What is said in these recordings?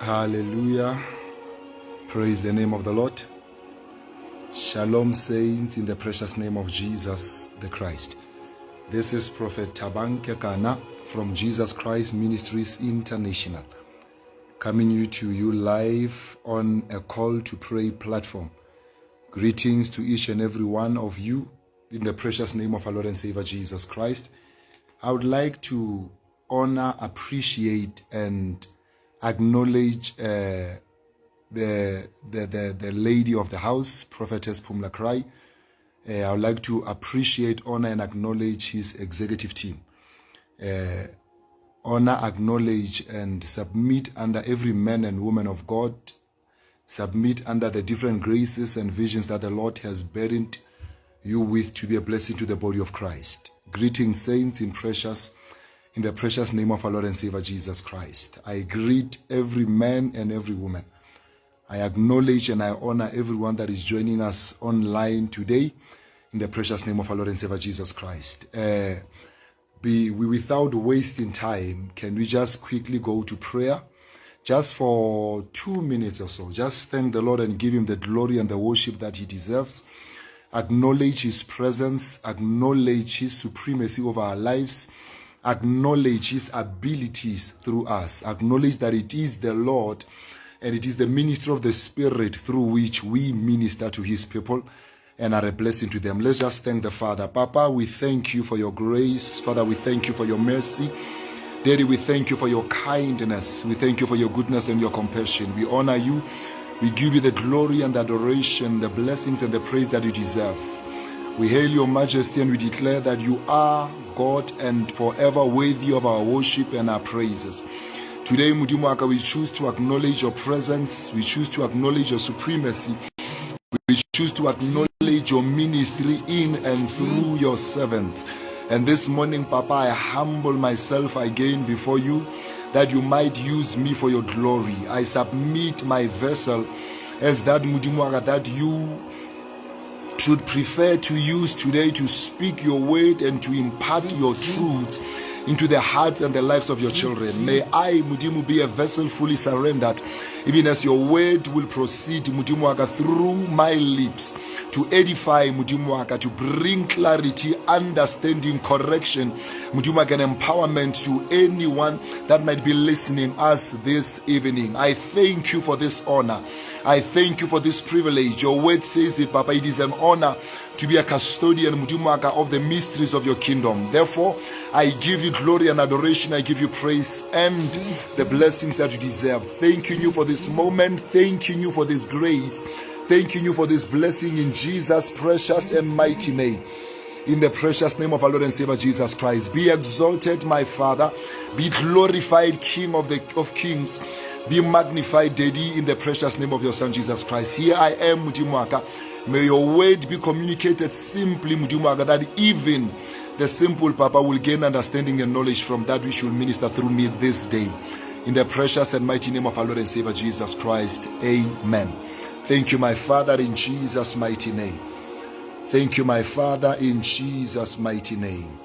Hallelujah. Praise the name of the Lord. Shalom, saints, in the precious name of Jesus the Christ. This is Prophet Thabang Kekana from Jesus Christ Ministries International, coming to you live on a call to pray platform. Greetings to each and every one of you in the precious name of our Lord and Savior Jesus Christ. I would like to honor, appreciate, and acknowledge the lady of the house, Prophetess Phumla Cry. I would like to appreciate, honor, and acknowledge his executive team. Honor, acknowledge, and submit under every man and woman of God. Submit under the different graces and visions that the Lord has burdened you with to be a blessing to the body of Christ. Greetings, saints, in the precious name of our Lord and Savior Jesus Christ. I greet every man and every woman. I acknowledge and I honor everyone that is joining us online today in the precious name of our Lord and Savior Jesus Christ. Without wasting time, can we just quickly go to prayer? Just for 2 minutes or so. Just thank the Lord and give him the glory and the worship that he deserves. Acknowledge his presence. Acknowledge his supremacy over our lives. Acknowledge his abilities through us. Acknowledge that it is the Lord and it is the ministry of the Spirit through which we minister to his people and are a blessing to them. Let's just thank the Father. Papa, we thank you for your grace. Father, we thank you for your mercy. Daddy, we thank you for your kindness. We thank you for your goodness and your compassion. We honor you. We give you the glory and the adoration, the blessings and the praise that you deserve. We hail your majesty and we declare that you are God and forever worthy of our worship and our praises. Today, Mudimu, we choose to acknowledge your presence. We choose to acknowledge your supremacy. We choose to acknowledge your ministry in and through your servants. And this morning, Papa, I humble myself again before you that you might use me for your glory. I submit my vessel as that Mudimu, that you should prefer to use today to speak your word and to impart your truths into the hearts and the lives of your children. May I, Mudimu, be a vessel fully surrendered, even as your word will proceed, Mudimu, through my lips to edify, Mudimu, to bring clarity, understanding, correction, Mudimu, and empowerment to anyone that might be listening us this evening. I thank you for this honor. I thank you for this privilege. Your word says it, Papa. It is an honor to be a custodian, Mudimu, of the mysteries of your kingdom. Therefore, I give you glory and adoration. I give you praise and the blessings that you deserve. Thanking you for this moment. Thanking you for this grace. Thanking you for this blessing in Jesus' precious and mighty name. In the precious name of our Lord and Savior Jesus Christ. Be exalted, my Father. Be glorified, King of kings. Be magnified, Daddy, in the precious name of your Son Jesus Christ. Here I am, Mudimu. May your word be communicated simply, Mudimu, that even the simple Papa will gain understanding and knowledge from that which will minister through me this day. In the precious and mighty name of our Lord and Savior Jesus Christ. Amen. Thank you, my Father, in Jesus' mighty name. Thank you, my Father, in Jesus' mighty name.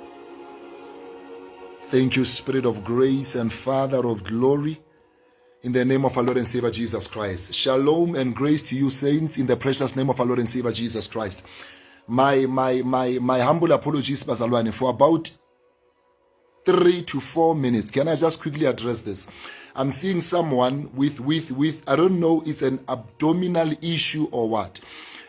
Thank you, Spirit of grace and Father of glory. In the name of our Lord and Savior Jesus Christ. Shalom and grace to you, saints, in the precious name of our Lord and Savior Jesus Christ. My humble apologies, Bazalwane, for about 3 to 4 minutes. Can I just quickly address this? I'm seeing someone with I don't know, it's an abdominal issue or what.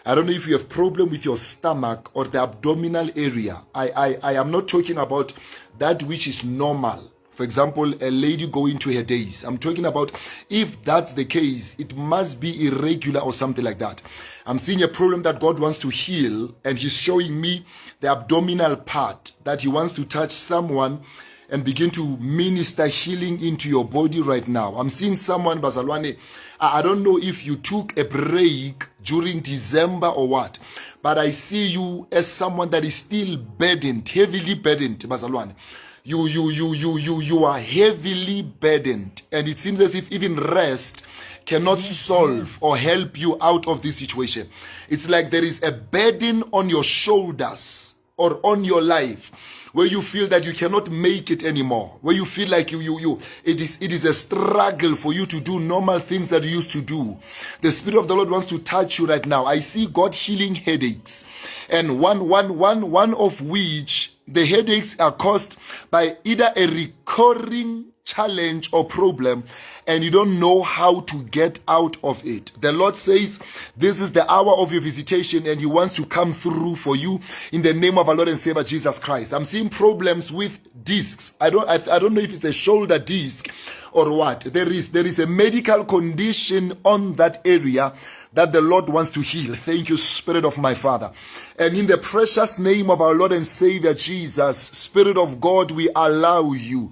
I don't know if you have problem with your stomach or the abdominal area. I am not talking about that which is normal. For example, a lady going to her days. I'm talking about if that's the case, it must be irregular or something like that. I'm seeing a problem that God wants to heal, and he's showing me the abdominal part that he wants to touch someone and begin to minister healing into your body right now. I'm seeing someone, Bazalwane, I don't know if you took a break during December or what, but I see you as someone that is still burdened, heavily burdened, Bazalwane. You are heavily burdened, and it seems as if even rest cannot solve or help you out of this situation. It's like there is a burden on your shoulders or on your life where you feel that you cannot make it anymore, where you feel like it is a struggle for you to do normal things that you used to do. The Spirit of the Lord wants to touch you right now. I see God healing headaches, and one of which the headaches are caused by either a recurring challenge or problem, and you don't know how to get out of it. The Lord says this is the hour of your visitation, and He wants to come through for you in the name of our Lord and Savior Jesus Christ. I'm seeing problems with discs. I don't know if it's a shoulder disc or what. There is a medical condition on that area that the Lord wants to heal. Thank you, Spirit of my Father. And in the precious name of our Lord and Savior Jesus, Spirit of God, we allow you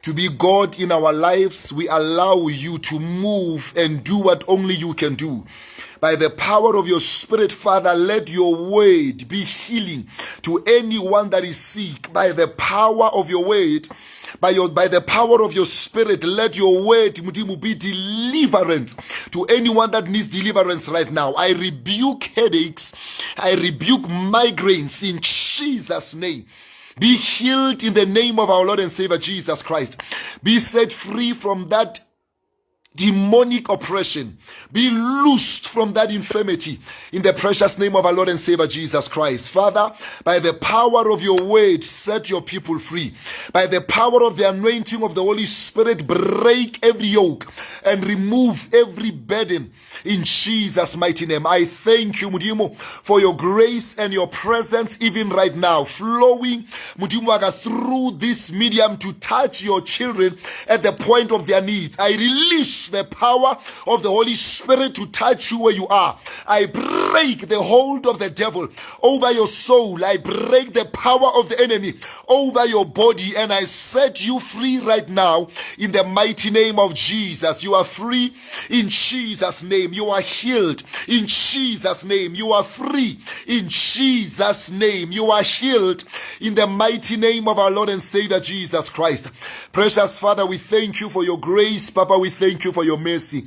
to be God in our lives. We allow you to move and do what only you can do. By the power of your Spirit, Father, let your word be healing to anyone that is sick. By the power of your word, by the power of your Spirit, let your word, Mudimu, be deliverance to anyone that needs deliverance right now. I rebuke headaches. I rebuke migraines in Jesus' name. Be healed in the name of our Lord and Savior Jesus Christ. Be set free from that demonic oppression. Be loosed from that infirmity in the precious name of our Lord and Savior Jesus Christ. Father, by the power of your word, set your people free. By the power of the anointing of the Holy Spirit, break every yoke and remove every burden in Jesus' mighty name. I thank you, Mudimu, for your grace and your presence even right now, flowing, Mudimu, through this medium to touch your children at the point of their needs. I release the power of the Holy Spirit to touch you where you are. I break the hold of the devil over your soul. I break the power of the enemy over your body, and I set you free right now in the mighty name of Jesus. You are free in Jesus' name. You are healed in Jesus' name. You are free in Jesus' name. You are healed in the mighty name of our Lord and Savior Jesus Christ. Precious Father, we thank you for your grace. Papa, we thank you for your mercy.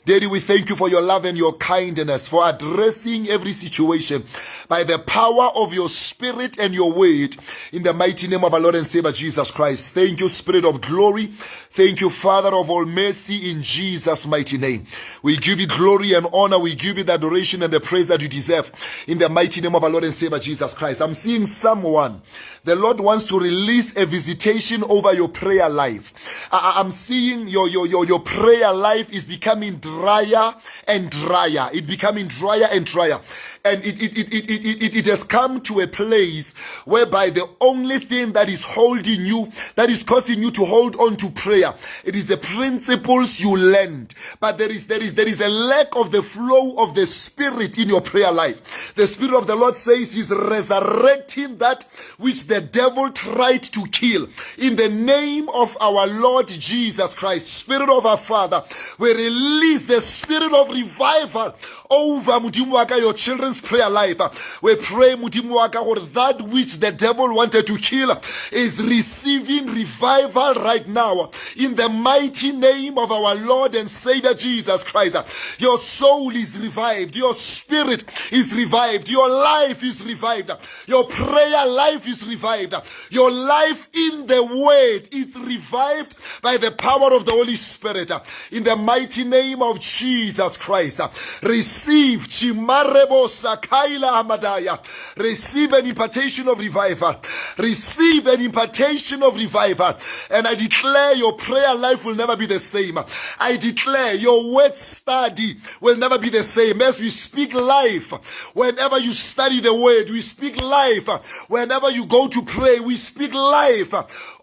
Daddy, we thank you for your love and your kindness, for addressing every situation by the power of your Spirit and your word in the mighty name of our Lord and Savior Jesus Christ. Thank you, Spirit of glory. Thank you, Father of all mercy, in Jesus' mighty name. We give you glory and honor. We give you the adoration and the praise that you deserve in the mighty name of our Lord and Savior Jesus Christ. I'm seeing someone. The Lord wants to release a visitation over your prayer life. I'm seeing your prayer life is becoming drier and drier. It's becoming drier and drier. And it has come to a place whereby the only thing that is holding you, that is causing you to hold on to prayer, it is the principles you learned. But there is a lack of the flow of the Spirit in your prayer life. The Spirit of the Lord says He's resurrecting that which the devil tried to kill. In the name of our Lord Jesus Christ, Spirit of our Father, we release the spirit of revival over Mudimuaka, your children's prayer life. We pray, Mudimuaka, for that which the devil wanted to kill is receiving revival right now. In the mighty name of our Lord and Savior Jesus Christ, your soul is revived, your spirit is revived, your life is revived, your prayer life is revived, your life in the Word is revived by the power of the Holy Spirit. In the mighty name of Jesus Christ, receive Chimarebo Sakaila Amadaya. Receive an impartation of revival. Receive an impartation of revival. And I declare your prayer life will never be the same. I declare your word study will never be the same. As we speak life, whenever you study the word, we speak life. Whenever you go to pray, we speak life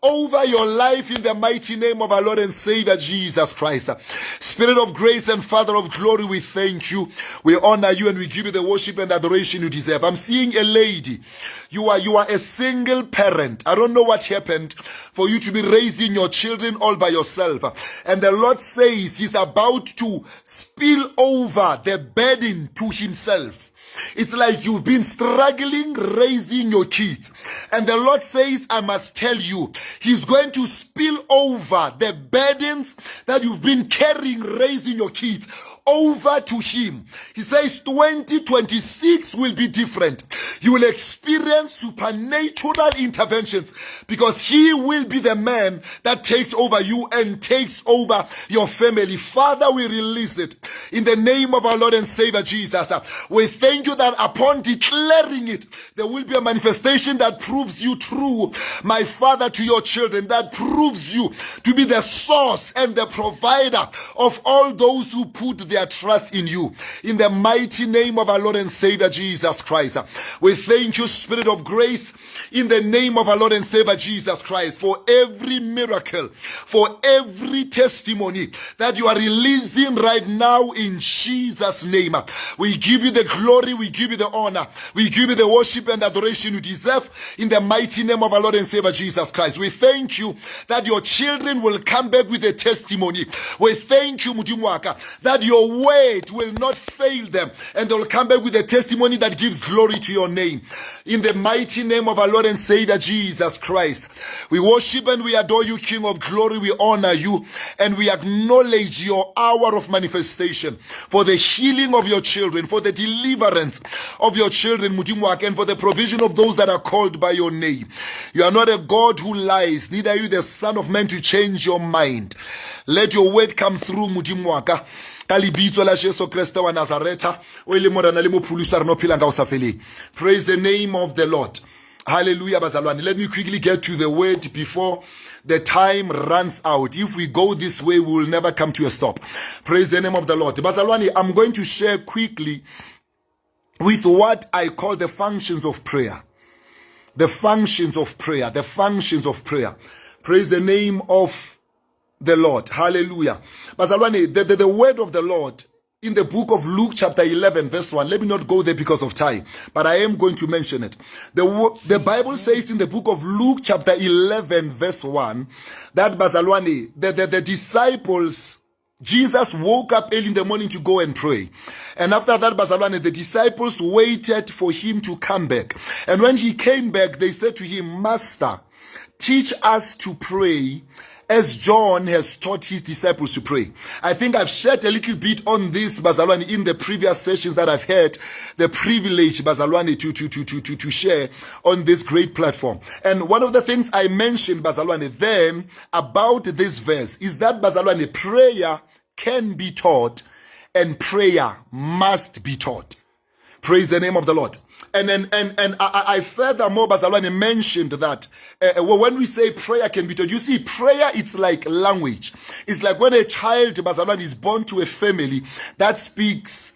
over your life in the mighty name of our Lord and Savior Jesus Christ. Spirit of grace and Father of glory, we thank you. We honor you and we give you the worship and adoration you deserve. I'm seeing a lady. You are a single parent. I don't know what happened for you to be raising your children all by yourself. And the Lord says He's about to spill over the burden to Himself. It's like you've been struggling raising your kids. And the Lord says, I must tell you, He's going to spill over the burdens that you've been carrying raising your kids over to Him. He says 2026 will be different. You will experience supernatural interventions because He will be the man that takes over you and takes over your family. Father, we release it in the name of our Lord and Savior Jesus. We thank you that upon declaring it, there will be a manifestation that proves you true, my Father, to your children, that proves you to be the source and the provider of all those who put their trust in you. In the mighty name of our Lord and Savior Jesus Christ, we thank you, Spirit of grace, in the name of our Lord and Savior Jesus Christ, for every miracle, for every testimony that you are releasing right now in Jesus' name. We give you the glory, we give you the honor, we give you the worship and adoration you deserve in the mighty name of our Lord and Savior Jesus Christ. We thank you that your children will come back with a testimony. We thank you, Mutimwaka, that your word will not fail them and they will come back with a testimony that gives glory to your name. In the mighty name of our Lord and Savior Jesus Christ, we worship and we adore you, King of glory. We honor you and we acknowledge your hour of manifestation for the healing of your children, for the deliverance of your children, Mutimwaka, and for the provision of those that are called by your name. You are not a God who lies, neither are you the Son of Man to change your mind. Let your word come through, Mutimwaka. Praise the name of the Lord. Hallelujah, Bazalwane. Let me quickly get to the word before the time runs out. If we go this way, we will never come to a stop. Praise the name of the Lord. Bazalwane, I'm going to share quickly with what I call the functions of prayer. The functions of prayer. The functions of prayer. Praise the name of the Lord. Hallelujah. Bazalwane, the word of the Lord in the book of Luke chapter 11 verse 1. Let me not go there because of time, but I am going to mention it. The Bible says in the book of Luke chapter 11 verse 1 that Bazalwane, the disciples, Jesus woke up early in the morning to go and pray. And after that, Bazalwane, the disciples waited for him to come back. And when he came back, they said to him, Master, teach us to pray as John has taught his disciples to pray. I think I've shared a little bit on this, Bazalwane, in the previous sessions that I've had the privilege, Bazalwane, to share on this great platform. And one of the things I mentioned, Bazalwane, then about this verse is that, Bazalwane, prayer can be taught and prayer must be taught. Praise the name of the Lord. And I furthermore, Bazalwane, mentioned that when we say prayer can be taught, you see, prayer, it's like language. It's like when a child, Bazalwane, is born to a family that speaks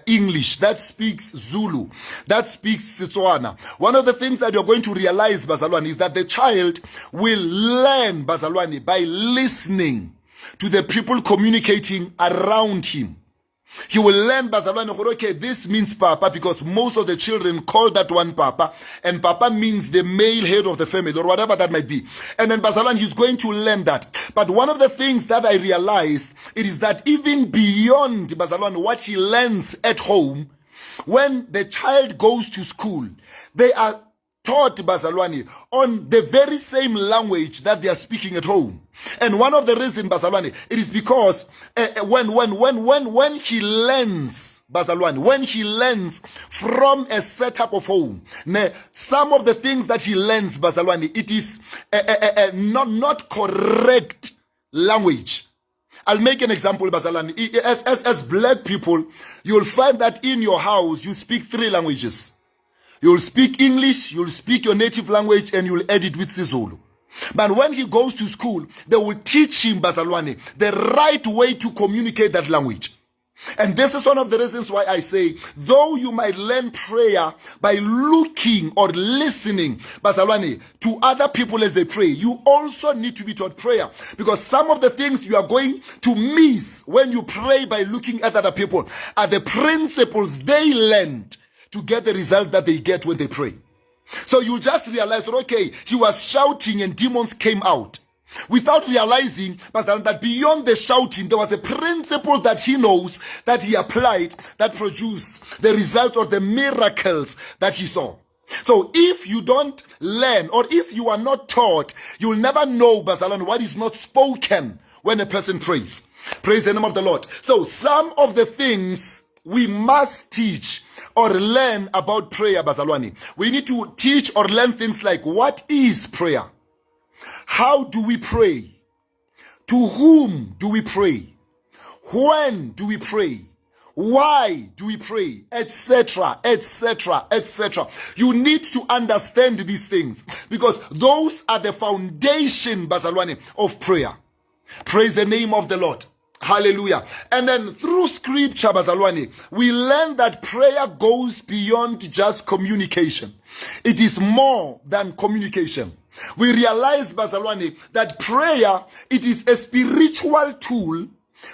English, that speaks Zulu, that speaks Setswana. One of the things that you're going to realize, Bazalwane, is that the child will learn, Bazalwane, by listening to the people communicating around him. He will learn, Bazalwane, okay, this means Papa, because most of the children call that one Papa, and Papa means the male head of the family, or whatever that might be. And then Bazalwane, he's going to learn that. But one of the things that I realized, it is that even beyond, Bazalwane, what he learns at home, when the child goes to school, they are taught, Bazalwane, on the very same language that they are speaking at home. And one of the reasons, Bazalwane, it is because when he learns, Bazalwane, when he learns from a setup of home, some of the things that he learns, Bazalwane, it is not correct language. I'll make an example, Bazalwane. As black people, you'll find that in your house, you speak 3 languages. You'll speak English, you'll speak your native language, and you'll add it with Sizulu. But when he goes to school, they will teach him, Bazalwane, the right way to communicate that language. And this is one of the reasons why I say, though you might learn prayer by looking or listening, Bazalwane, to other people as they pray, you also need to be taught prayer. Because some of the things you are going to miss when you pray by looking at other people are the principles they learned to get the results that they get when they pray. So you just realize that, okay, he was shouting and demons came out. without realizing that beyond the shouting, there was a principle that he knows, that he applied, that produced the results or the miracles that he saw. So if you don't learn, or if you are not taught, you will never know, what is not spoken when a person prays. Praise the name of the Lord. So some of the things we must teach or learn about prayer, Bazalwane. We need to teach or learn things like, what is prayer? How do we pray? To whom do we pray? When do we pray? Why do we pray? Etc., etc., etc. You need to understand these things, because those are the foundation, Bazalwane, of prayer. Praise the name of the Lord. Hallelujah. And then through scripture, Bazalwane, we learn that prayer goes beyond just communication. It is more than communication. We realize, Bazalwane, that prayer, it is a spiritual tool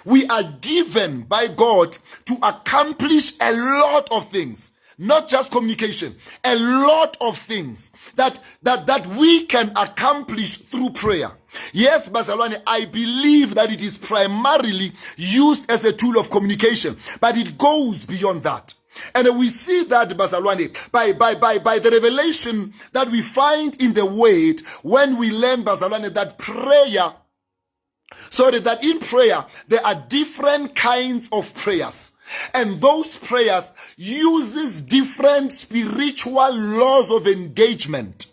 we are given by God to accomplish a lot of things. Not just communication, a lot of things that we can accomplish through prayer. Yes, Bazalwane, I believe that it is primarily used as a tool of communication, but it goes beyond that. And we see that, Bazalwane, by the revelation that we find in the Word when we learn, Bazalwane, that in prayer there are different kinds of prayers, and those prayers uses different spiritual laws of engagement.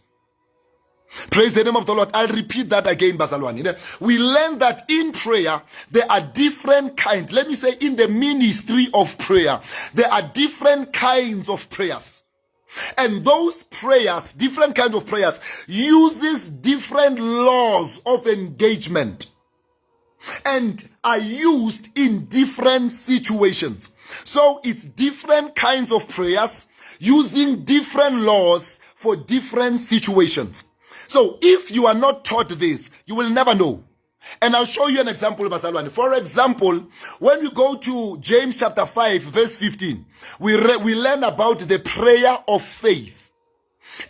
Praise the name of the Lord. I'll repeat that again, Bazalwane. We learn that in prayer there are different kinds. Let me say, in the ministry of prayer, there are different kinds of prayers. And those prayers, different kinds of prayers, uses different laws of engagement and are used in different situations. So it's different kinds of prayers using different laws for different situations. So if you are not taught this, you will never know. And I'll show you an example, Bazalwane. For example, when we go to James chapter 5, verse 15, we learn about the prayer of faith.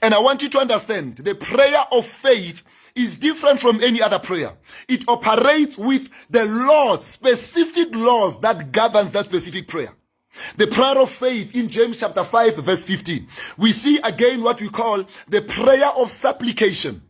And I want you to understand, the prayer of faith is different from any other prayer. It operates with the laws, specific laws that governs that specific prayer. The prayer of faith in James chapter 5 verse 15. We see again what we call the prayer of supplication.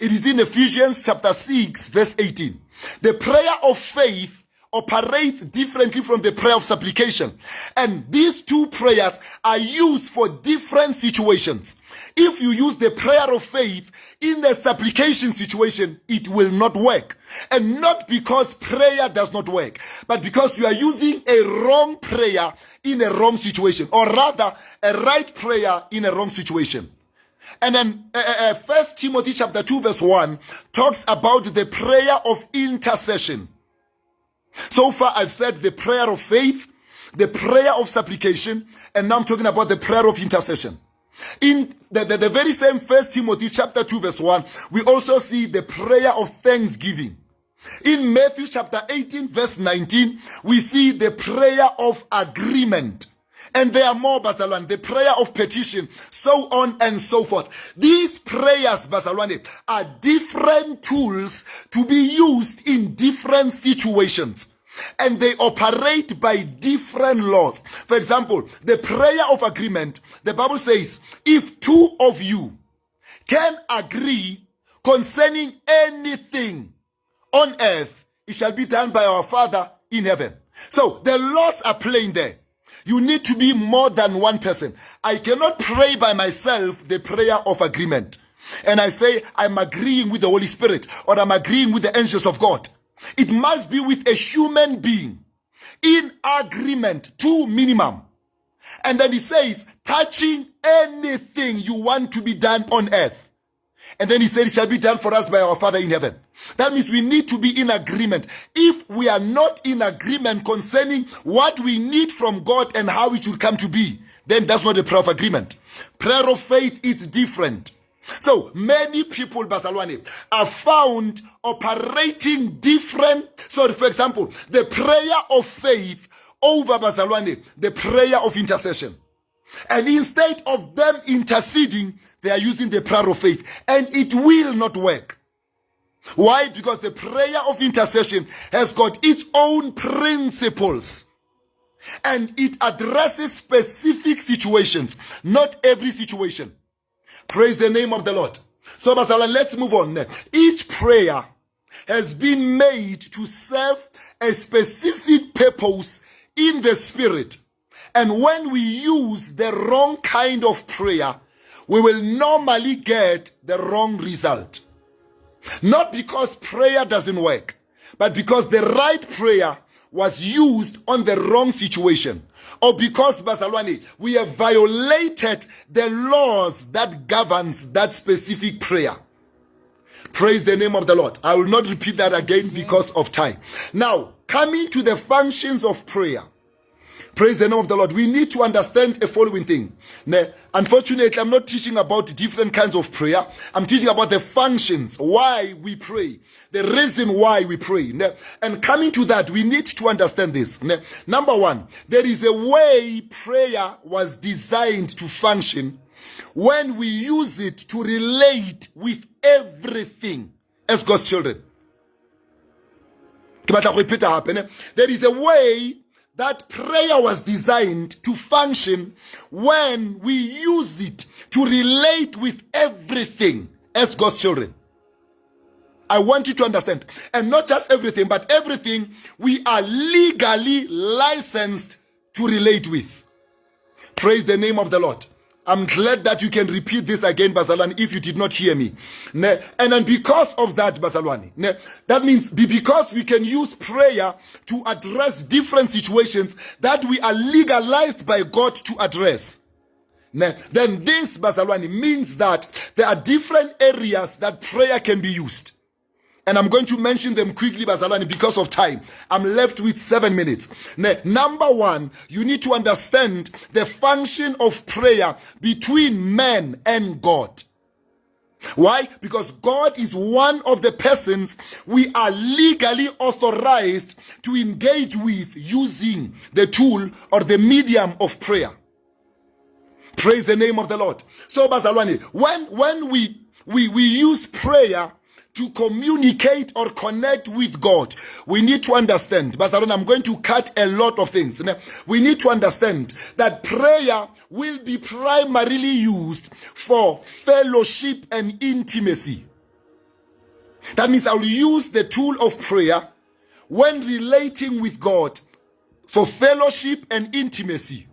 It is in Ephesians chapter 6 verse 18. The prayer of faith operates differently from the prayer of supplication. And these two prayers are used for different situations. If you use the prayer of faith in the supplication situation, it will not work. And not because prayer does not work, but because you are using a wrong prayer in a wrong situation, or rather a right prayer in a wrong situation. And then 1 Timothy chapter 2 verse 1 talks about the prayer of intercession. So far I've said the prayer of faith, the prayer of supplication, and now I'm talking about the prayer of intercession. In the very same 1 Timothy chapter 2 verse 1, we also see the prayer of thanksgiving. In Matthew chapter 18 verse 19, we see the prayer of agreement. And there are more, Bazalwane, the prayer of petition, so on and so forth. These prayers, Bazalwane, are different tools to be used in different situations. And they operate by different laws. For example, the prayer of agreement, the Bible says, if two of you can agree concerning anything on earth, it shall be done by our Father in heaven. So the laws are plain there. You need to be more than one person. I cannot pray by myself the prayer of agreement. And I say, I'm agreeing with the Holy Spirit, or I'm agreeing with the angels of God. It must be with a human being in agreement, two minimum. And then he says, touching anything you want to be done on earth. And then he said, it shall be done for us by our Father in heaven. That means we need to be in agreement. If we are not in agreement concerning what we need from God and how it should come to be, then that's not a prayer of agreement. Prayer of faith is different. So many people, Bazalwane, are found operating different. So for example, the prayer of faith over, Bazalwane, the prayer of intercession. And instead of them interceding, they are using the prayer of faith, and it will not work. Why? Because the prayer of intercession has got its own principles. And it addresses specific situations, not every situation. Praise the name of the Lord. So, let's move on. Each prayer has been made to serve a specific purpose in the spirit. And when we use the wrong kind of prayer, we will normally get the wrong result. Not because prayer doesn't work, but because the right prayer was used on the wrong situation. Or because, Bazalwane, we have violated the laws that governs that specific prayer. Praise the name of the Lord. I will not repeat that again because of time. Now, coming to the functions of prayer. Praise the name of the Lord. We need to understand a following thing. Unfortunately, I'm not teaching about different kinds of prayer. I'm teaching about the functions, why we pray, the reason why we pray. And coming to that, we need to understand this. Number one, there is a way prayer was designed to function when we use it to relate with everything as God's children. There is a way that prayer was designed to function when we use it to relate with everything as God's children. I want you to understand. And not just everything, but everything we are legally licensed to relate with. Praise the name of the Lord. I'm glad that you can repeat this again, Bazalwane, if you did not hear me. And then because of that, Bazalwane, that means because we can use prayer to address different situations that we are legalized by God to address. Then this, Bazalwane, means that there are different areas that prayer can be used. And I'm going to mention them quickly, Bazalwane, because of time. I'm left with 7 minutes. Number one, you need to understand the function of prayer between man and God. Why? Because God is one of the persons we are legally authorized to engage with using the tool or the medium of prayer. Praise the name of the Lord. So, Bazalwane, when we use prayer to communicate or connect with God, we need to understand, Bazalwane, I'm going to cut a lot of things. We need to understand that prayer will be primarily used for fellowship and intimacy. That means I will use the tool of prayer when relating with God for fellowship and intimacy,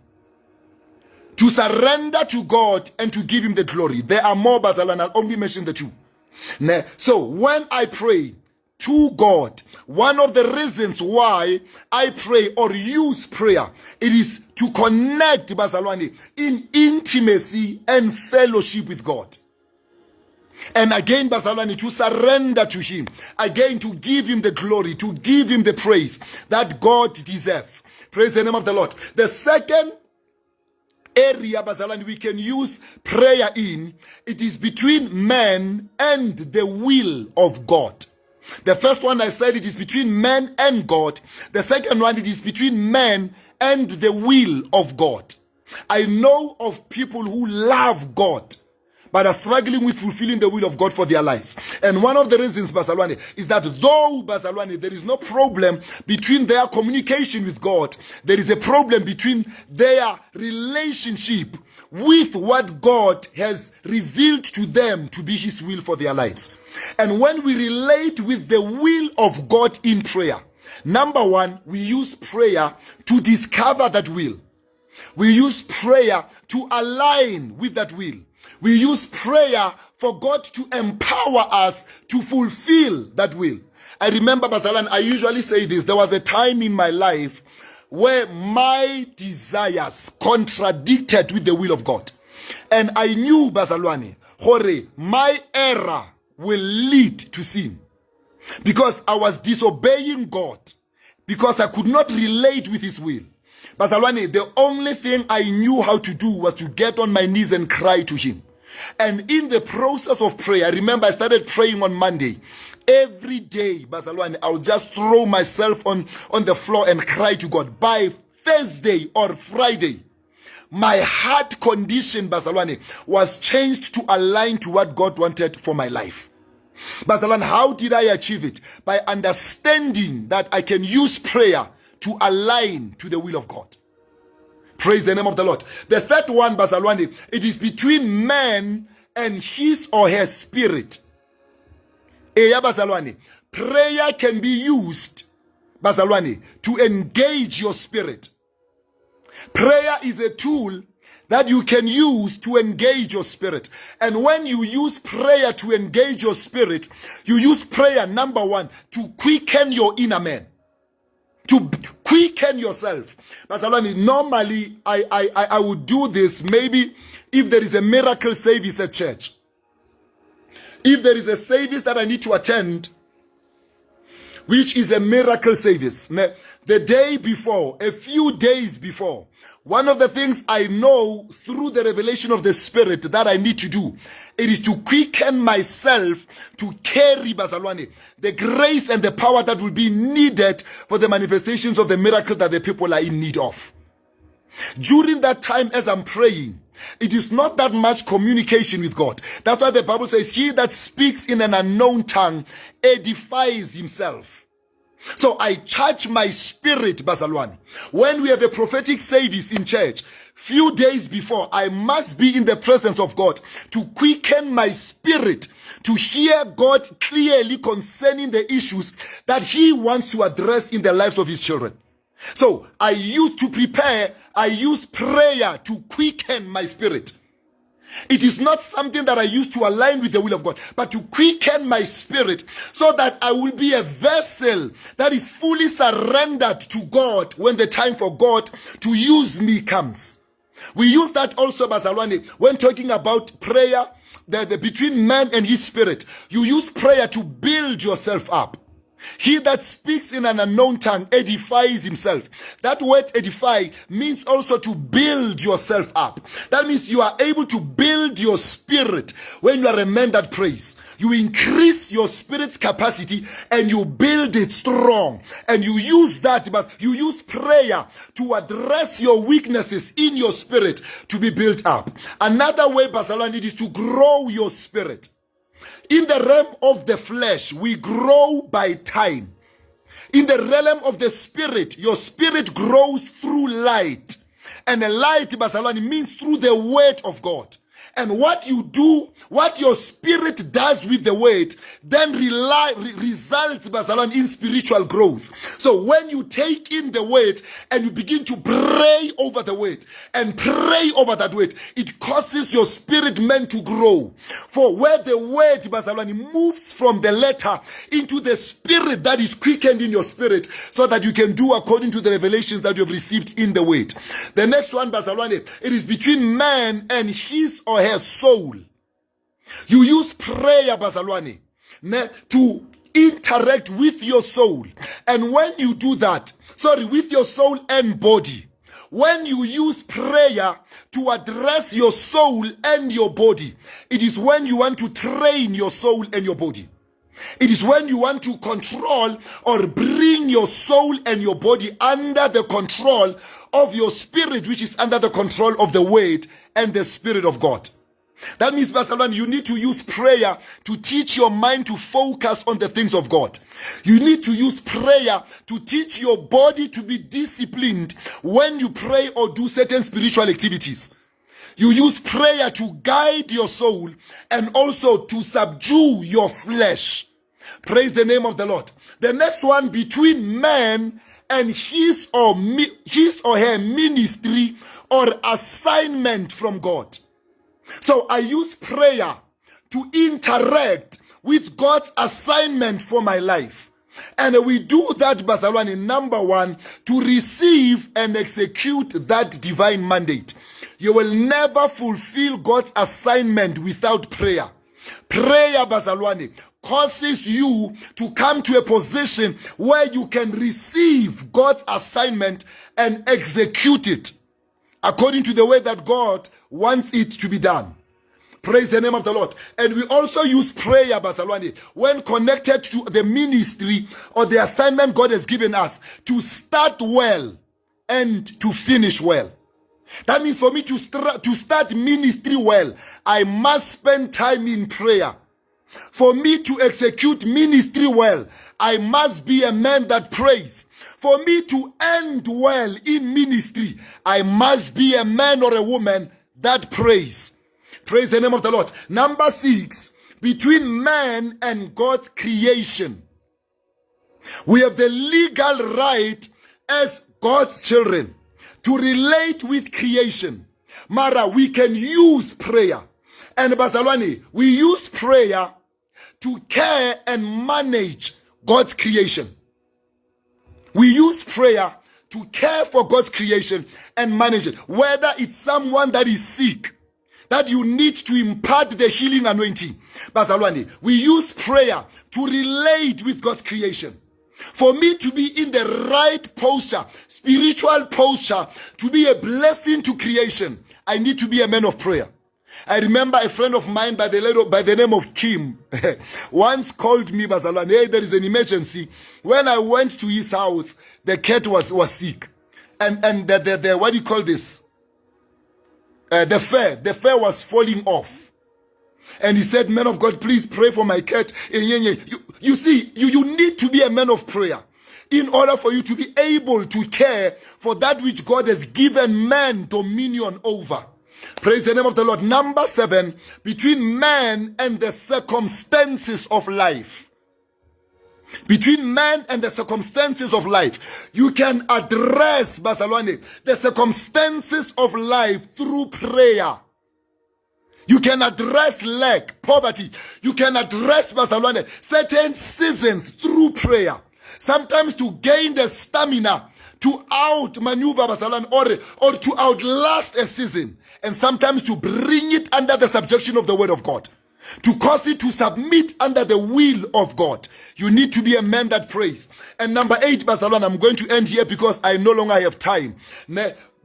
to surrender to God and to give him the glory. There are more, Bazalwane, I'll only mention the two. So when I pray to God, one of the reasons why I pray or use prayer, it is to connect, Bazalwane, in intimacy and fellowship with God. And again, Bazalwane, to surrender to him. Again, to give him the glory, to give him the praise that God deserves. Praise the name of the Lord. The second area, Bazalwane, we can use prayer in, it is between man and the will of God. The first one I said, it is between man and God. The second one, it is between man and the will of God. I know of people who love God, but are struggling with fulfilling the will of God for their lives. And one of the reasons, Bazalwane, is that though, Bazalwane, there is no problem between their communication with God, there is a problem between their relationship with what God has revealed to them to be his will for their lives. And when we relate with the will of God in prayer, number one, we use prayer to discover that will. We use prayer to align with that will. We use prayer for God to empower us to fulfill that will. I remember, Bazalwane, I usually say this. There was a time in my life where my desires contradicted with the will of God. And I knew, Bazalwane, my error will lead to sin. Because I was disobeying God. Because I could not relate with his will. Bazalwane, the only thing I knew how to do was to get on my knees and cry to him. And in the process of prayer, I remember I started praying on Monday. Every day, Bazalwane, I would just throw myself on the floor and cry to God. By Thursday or Friday, my heart condition, Bazalwane, was changed to align to what God wanted for my life. Bazalwane, how did I achieve it? By understanding that I can use prayer to align to the will of God. Praise the name of the Lord. The third one, Bazalwane, it is between man and his or her spirit. Bazalwane, prayer can be used, Bazalwane, to engage your spirit. Prayer is a tool that you can use to engage your spirit. And when you use prayer to engage your spirit, you use prayer, number one, to quicken your inner man. To quicken yourself. Bazalwane, normally I would do this maybe if there is a miracle service at church. If there is a service that I need to attend, which is a miracle service, the day before, a few days before, one of the things I know through the revelation of the Spirit that I need to do, it is to quicken myself to carry, Bazalwane, the grace and the power that will be needed for the manifestations of the miracle that the people are in need of. During that time, as I'm praying, it is not that much communication with God. That's why the Bible says, he that speaks in an unknown tongue edifies himself. So I charge my spirit, Bazalwane. When we have a prophetic service in church, few days before, I must be in the presence of God to quicken my spirit to hear God clearly concerning the issues that he wants to address in the lives of his children. So I use prayer to quicken my spirit. It is not something that I use to align with the will of God, but to quicken my spirit so that I will be a vessel that is fully surrendered to God when the time for God to use me comes. We use that also, Bazalwane, when talking about prayer, between man and his spirit. You use prayer to build yourself up. He that speaks in an unknown tongue edifies himself. That word edify means also to build yourself up. That means you are able to build your spirit when you are a man that prays. You increase your spirit's capacity and you build it strong. And you use that, but you use prayer to address your weaknesses in your spirit to be built up. Another way, Bazalwane, is to grow your spirit. In the realm of the flesh, we grow by time. In the realm of the spirit, your spirit grows through light. And a light, Bazalwane, means through the word of God. And what you do, what your spirit does with the word, then results, Bazalwane, in spiritual growth. So when you take in the word and you begin to pray over the word and pray over that word, it causes your spirit man to grow. For where the word, Bazalwane, moves from the letter into the spirit that is quickened in your spirit so that you can do according to the revelations that you have received in the word. The next one, Bazalwane, it is between man and his or her soul. You use prayer, Bazalwane, to interact with your soul. And when you do that, with your soul and body, when you use prayer to address your soul and your body, it is when you want to train your soul and your body. It is when you want to control or bring your soul and your body under the control of your spirit, which is under the control of the word and the Spirit of God. That means, Bazalwane, you need to use prayer to teach your mind to focus on the things of God. You need to use prayer to teach your body to be disciplined when you pray or do certain spiritual activities. You use prayer to guide your soul and also to subdue your flesh. Praise the name of the Lord. The next one, between man and his or her ministry or assignment from God. So I use prayer to interact with God's assignment for my life. And we do that, Bazalwane, number one, to receive and execute that divine mandate. You will never fulfill God's assignment without prayer. Prayer, Bazalwane, causes you to come to a position where you can receive God's assignment and execute it according to the way that God wants it to be done. Praise the name of the Lord. And we also use prayer, Bazalwane, when connected to the ministry or the assignment God has given us to start well and to finish well. That means for me to start ministry well, I must spend time in prayer. For me to execute ministry well, I must be a man that prays. For me to end well in ministry, I must be a man or a woman that prays. Praise the name of the Lord. Number 6, between man and God's creation, we have the legal right as God's children to relate with creation. Mara, we can use prayer. And Bazalwane, we use prayer to care and manage God's creation. We use prayer to care for God's creation and manage it. Whether it's someone that is sick, that you need to impart the healing anointing. Bazalwane, we use prayer to relate with God's creation. For me to be in the right posture, spiritual posture, to be a blessing to creation, I need to be a man of prayer. I remember a friend of mine by the name of Kim once called me, Bazalwane, hey, there is an emergency. When I went to his house, the cat was sick. And the what do you call this? The fur was falling off. And he said, man of God, please pray for my cat. You see, you need to be a man of prayer in order for you to be able to care for that which God has given man dominion over. Praise the name of the Lord. Number 7, between man and the circumstances of life. Between man and the circumstances of life, you can address, Bazalwane, the circumstances of life through prayer. You can address lack, poverty. You can address, Bazalwane, certain seasons through prayer. Sometimes to gain the stamina to outmaneuver, Bazalwane, or to outlast a season. And sometimes to bring it under the subjection of the word of God. To cause it to submit under the will of God. You need to be a man that prays. And number 8, Bazalwane, I'm going to end here because I no longer have time.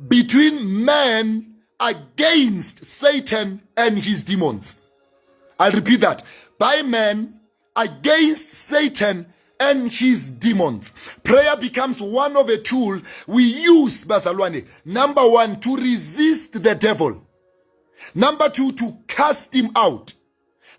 Between man against Satan and his demons. I'll repeat that. By man against Satan and his demons. Prayer becomes one of a tool we use, Bazalwane. Number 1, to resist the devil. Number 2, to cast him out.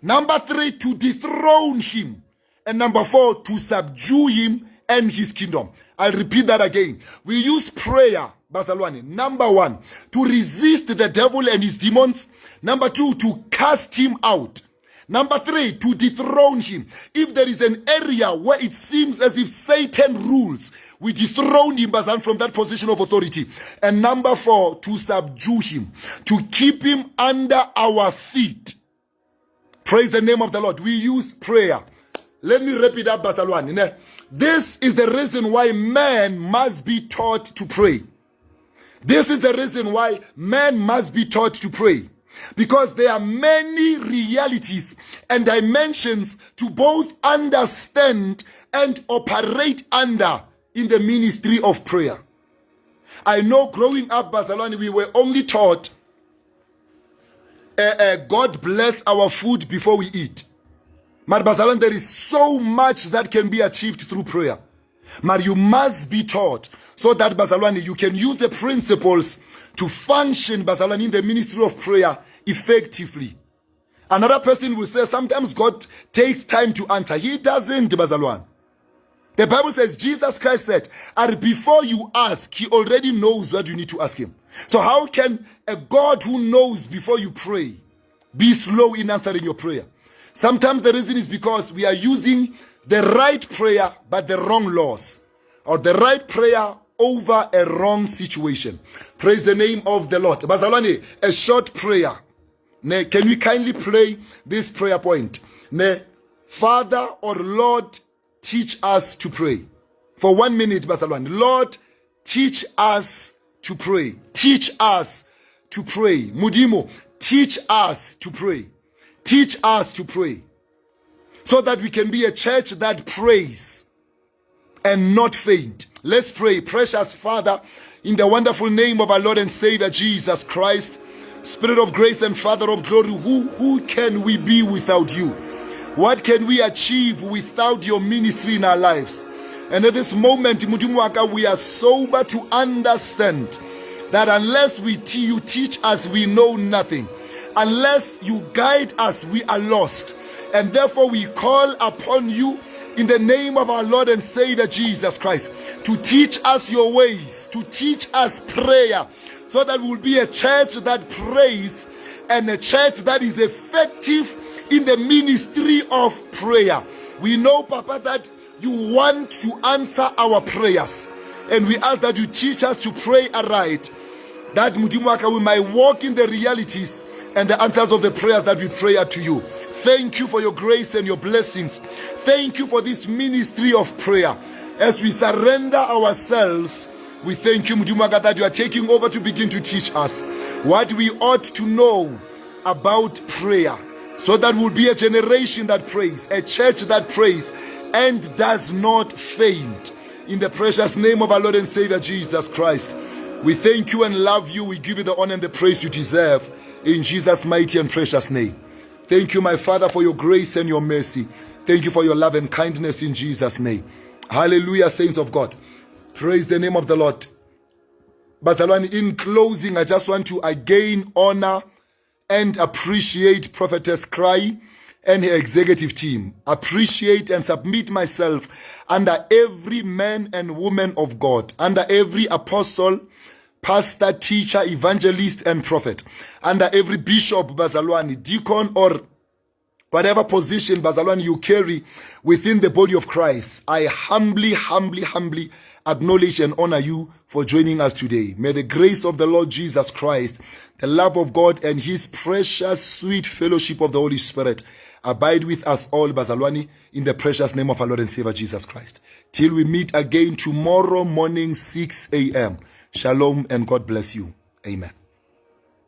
Number 3, to dethrone him. And number 4, to subdue him and his kingdom. I'll repeat that again. We use prayer, Bazalwane. Number 1, to resist the devil and his demons. Number 2, to cast him out. Number 3, to dethrone him. If there is an area where it seems as if Satan rules, we dethrone him from that position of authority. And number 4, to subdue him, to keep him under our feet. Praise the name of the Lord. We use prayer. Let me wrap it up, Bazalwane. This is the reason why man must be taught to pray. This is the reason why man must be taught to pray. Because there are many realities and dimensions to both understand and operate under in the ministry of prayer. I know growing up, Bazalwane, we were only taught God bless our food before we eat. But Bazalwane, there is so much that can be achieved through prayer. But you must be taught so that, Bazalwane, you can use the principles to function, Bazalwane, in the ministry of prayer effectively. Another person will say sometimes God takes time to answer. He doesn't, Bazalwane. The Bible says, Jesus Christ said, and before you ask, he already knows what you need to ask him. So how can a God who knows before you pray be slow in answering your prayer? Sometimes the reason is because we are using the right prayer but the wrong laws, or the right prayer over a wrong situation. Praise the name of the Lord. Bazalwane, a short prayer. Can we kindly play this prayer point? Father or Lord, teach us to pray. For 1 minute, Bazalwane. Lord, teach us to pray. Teach us to pray. Mudimo, teach us to pray. Teach us to pray. So that we can be a church that prays and not faint. Let's pray. Precious Father, in the wonderful name of our Lord and Savior Jesus Christ, Spirit of grace and Father of glory, who can we be without you? What can we achieve without your ministry in our lives? And at this moment, Mudimuaka, we are sober to understand that unless you teach us, we know nothing. Unless you guide us, we are lost. And therefore we call upon you in the name of our Lord and Savior Jesus Christ to teach us your ways, to teach us prayer, so that we will be a church that prays and a church that is effective in the ministry of prayer. We know, Papa, that you want to answer our prayers, and we ask that you teach us to pray aright, that we might walk in the realities and the answers of the prayers that we pray to you. Thank you for your grace and your blessings. Thank you for this ministry of prayer. As we surrender ourselves, we thank you, Mudimaga, that you are taking over to begin to teach us what we ought to know about prayer, so that we'll be a generation that prays, a church that prays and does not faint. In the precious name of our Lord and Savior Jesus Christ, we thank you and love you. We give you the honor and the praise you deserve. In Jesus' mighty and precious name. Thank you, my Father, for your grace and your mercy. Thank you for your love and kindness in Jesus' name. Hallelujah, saints of God. Praise the name of the Lord. But in closing, I just want to again honor and appreciate Prophetess Cry and her executive team. Appreciate and submit myself under every man and woman of God, under every apostle, pastor, teacher, evangelist, and prophet, under every bishop, Bazalwane, deacon, or whatever position, Bazalwane, you carry within the body of Christ. I humbly acknowledge and honor you for joining us today. May the grace of the Lord Jesus Christ, the love of God, and his precious sweet fellowship of the Holy Spirit abide with us all, Bazalwane, in the precious name of our Lord and Savior Jesus Christ. Till we meet again tomorrow morning, 6 a.m. Shalom and God bless you. Amen.